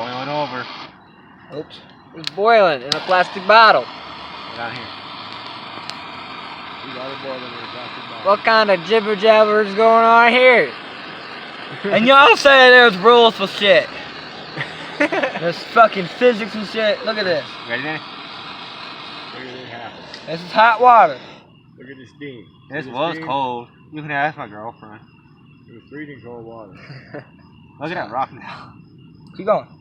boiling over. Oops. It's boiling in a plastic bottle. Down here. What kind of jibber jabber is going on here? And y'all say there's rules for shit. There's fucking physics and shit. Look at this. Ready, Danny? Look at it happen. This is hot water. Look at the steam. This See the was steam? cold. You can ask my girlfriend. It was freezing cold water. Look at that rock now. Keep going.